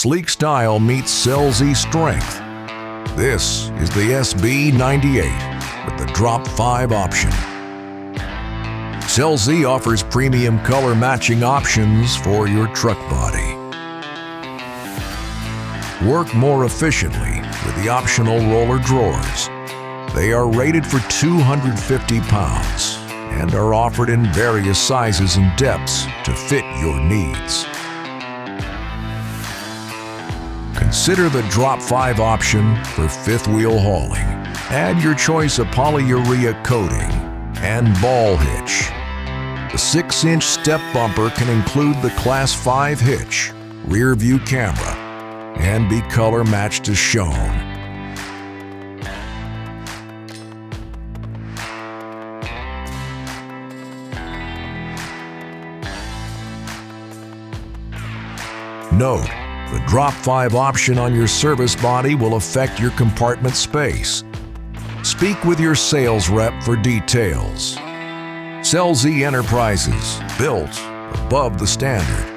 sleek style meets SZ strength. This is the SB-98 with the Drop-5 option. SZ offers premium color matching options for your truck body. Work more efficiently with the optional roller drawers. They are rated for 250 pounds and are offered in various sizes and depths to fit your needs. Consider the Drop-5 option for fifth wheel hauling. Add your choice of polyurea coating and ball hitch. The 6-inch step bumper can include the Class 5 hitch, rear view camera, and be color matched as shown. Note, the Drop-5 option on your service body will affect your compartment space. Speak with your sales rep for details. SZ Enterprises, built above the standard.